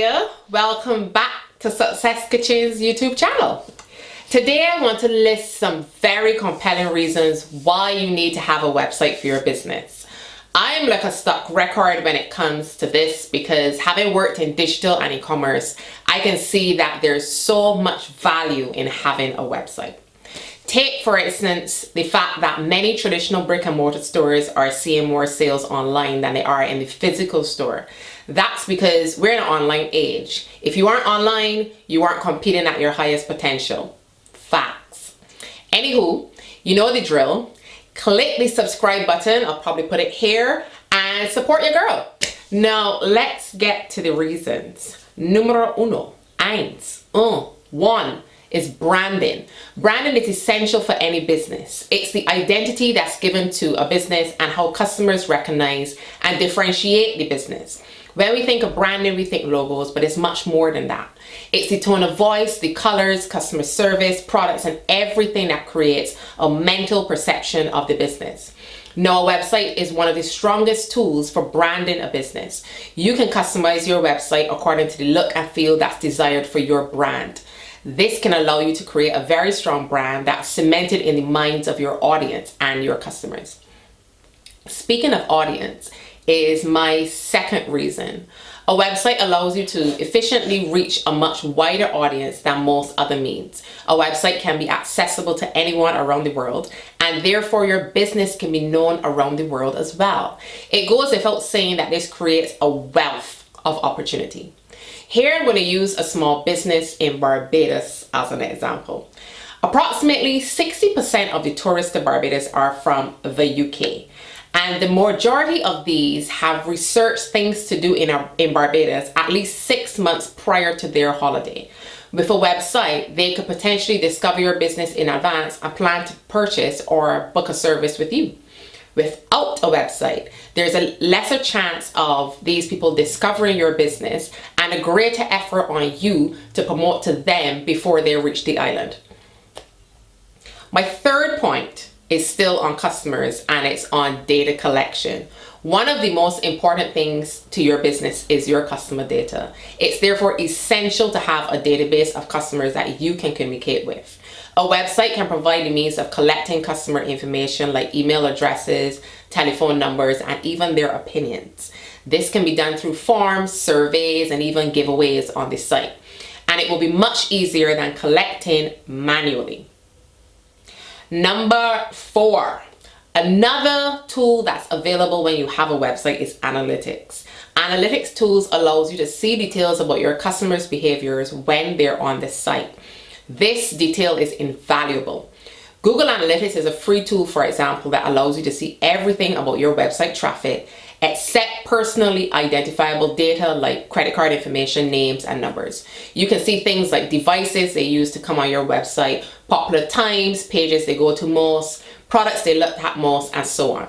dear, welcome back to Success Kitchen's YouTube channel. Today I want to list some very compelling reasons why you need to have a website for your business. I'm like a stuck record when it comes to this because having worked in digital and e-commerce, I can see that there's so much value in having a website. Take, for instance, the fact that many traditional brick and mortar stores are seeing more sales online than they are in the physical store. That's because we're in an online age. If you aren't online, you aren't competing at your highest potential. Facts. Anywho, you know the drill. Click the subscribe button, I'll probably put it here, and support your girl. Now, let's get to the reasons. Numero uno, one is branding. Branding is essential for any business. It's the identity that's given to a business and how customers recognize and differentiate the business. When we think of branding, we think logos, but it's much more than that. It's the tone of voice, the colors, customer service, products, and everything that creates a mental perception of the business. Now, a website is one of the strongest tools for branding a business. You can customize your website according to the look and feel that's desired for your brand. This can allow you to create a very strong brand that's cemented in the minds of your audience and your customers. Speaking of audience, is my second reason. A website allows you to efficiently reach a much wider audience than most other means. A website can be accessible to anyone around the world, and therefore your business can be known around the world as well. It goes without saying that this creates a wealth of opportunity. Here I'm going to use a small business in Barbados as an example. Approximately 60% of the tourists to Barbados are from the UK. And the majority of these have researched things to do in Barbados at least 6 months prior to their holiday. With a website, they could potentially discover your business in advance and plan to purchase or book a service with you. Without a website, there's a lesser chance of these people discovering your business and a greater effort on you to promote to them before they reach the island. My third point is still on customers, and it's on data collection. One of the most important things to your business is your customer data. It's therefore essential to have a database of customers that you can communicate with. A website can provide the means of collecting customer information like email addresses, telephone numbers, and even their opinions. This can be done through forms, surveys, and even giveaways on the site. And it will be much easier than collecting manually. Number 4, another tool that's available when you have a website is analytics. Analytics tools allows you to see details about your customers' behaviors when they're on the site. This detail is invaluable. Google Analytics is a free tool, for example, that allows you to see everything about your website traffic except personally identifiable data like credit card information, names, and numbers. You can see things like devices they use to come on your website, popular times, pages they go to most, products they look at most, and so on.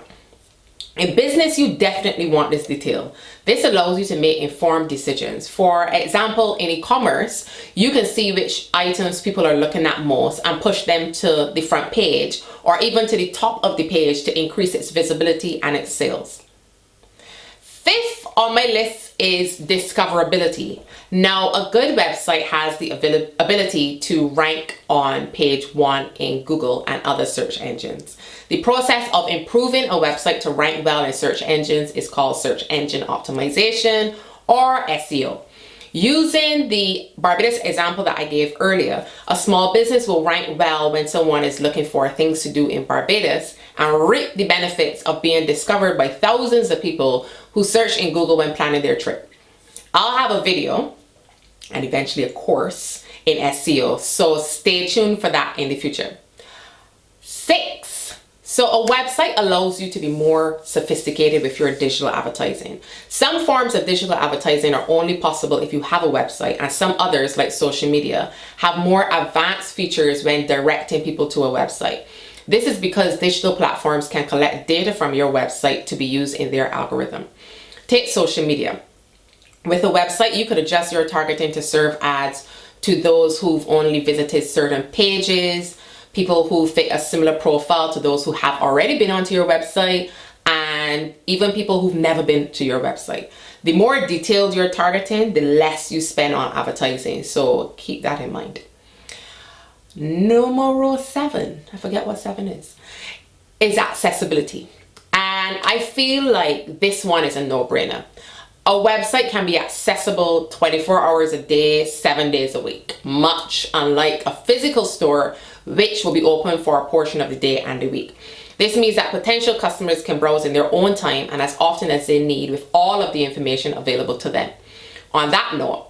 In business, you definitely want this detail. This allows you to make informed decisions. For example, in e-commerce, you can see which items people are looking at most and push them to the front page or even to the top of the page to increase its visibility and its sales. Fifth on my list is discoverability. Now, a good website has the ability to rank on page 1 in Google and other search engines. The process of improving a website to rank well in search engines is called search engine optimization, or SEO. Using the Barbados example that I gave earlier, a small business will rank well when someone is looking for things to do in Barbados and reap the benefits of being discovered by thousands of people who search in Google when planning their trip. I'll have a video and eventually a course in SEO, so stay tuned for that in the future. 6. So a website allows you to be more sophisticated with your digital advertising. Some forms of digital advertising are only possible if you have a website, and some others, like social media, have more advanced features when directing people to a website. This is because digital platforms can collect data from your website to be used in their algorithm. Take social media. With a website, you could adjust your targeting to serve ads to those who've only visited certain pages, people who fit a similar profile to those who have already been onto your website, and even people who've never been to your website. The more detailed you're targeting, the less you spend on advertising. So keep that in mind. Numero 7, I forget what 7 is accessibility. And I feel like this one is a no-brainer. A website can be accessible 24 hours a day, 7 days a week, much unlike a physical store, which will be open for a portion of the day and the week. This means that potential customers can browse in their own time and as often as they need with all of the information available to them. On that note,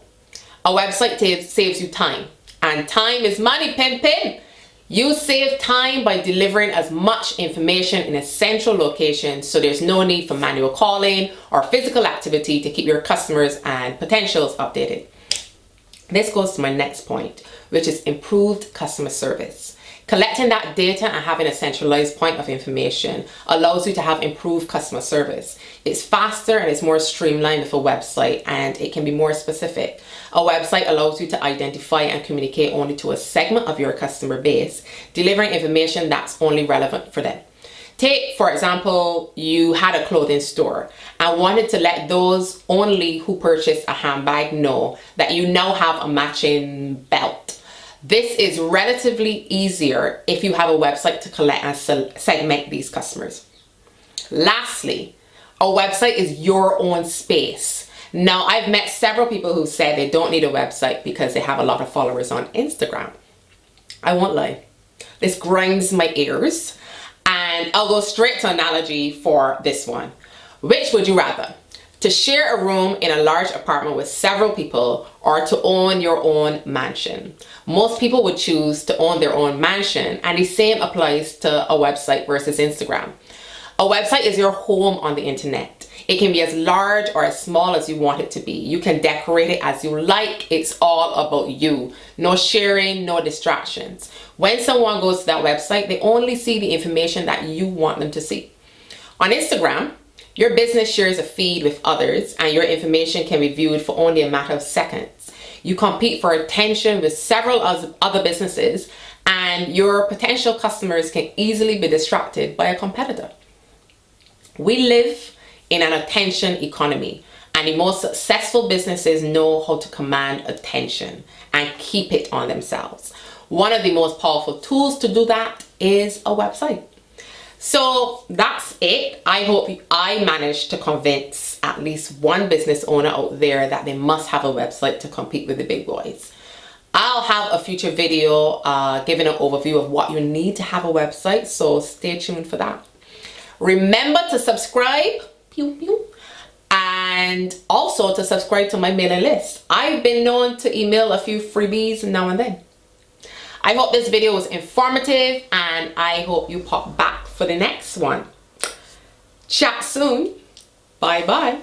a website saves you time, and time is money, pin. You save time by delivering as much information in a central location, so there's no need for manual calling or physical activity to keep your customers and potentials updated. This goes to my next point, which is improved customer service. Collecting that data and having a centralized point of information allows you to have improved customer service. It's faster and it's more streamlined with a website, and it can be more specific. A website allows you to identify and communicate only to a segment of your customer base, delivering information that's only relevant for them. Take, for example, you had a clothing store and wanted to let those only who purchased a handbag know that you now have a matching belt. This is relatively easier if you have a website to collect and segment these customers. Lastly, a website is your own space. Now, I've met several people who say they don't need a website because they have a lot of followers on Instagram. I won't lie, this grinds my ears, and I'll go straight to analogy for this one. Which would you rather? To share a room in a large apartment with several people, or to own your own mansion? Most people would choose to own their own mansion, and the same applies to a website versus Instagram. A website is your home on the internet. It can be as large or as small as you want it to be. You can decorate it as you like. It's all about you. No sharing, no distractions. When someone goes to that website, they only see the information that you want them to see. On Instagram, your business shares a feed with others, and your information can be viewed for only a matter of seconds. You compete for attention with several other businesses, and your potential customers can easily be distracted by a competitor. We live in an attention economy, and the most successful businesses know how to command attention and keep it on themselves. One of the most powerful tools to do that is a website. So that's it. I hope I managed to convince at least one business owner out there that they must have a website to compete with the big boys. I'll have a future video giving an overview of what you need to have a website, so stay tuned for that. Remember to subscribe, and also to subscribe to my mailing list. I've been known to email a few freebies now and then. I hope this video was informative, and I hope you pop back for the next one. Chat soon. Bye bye.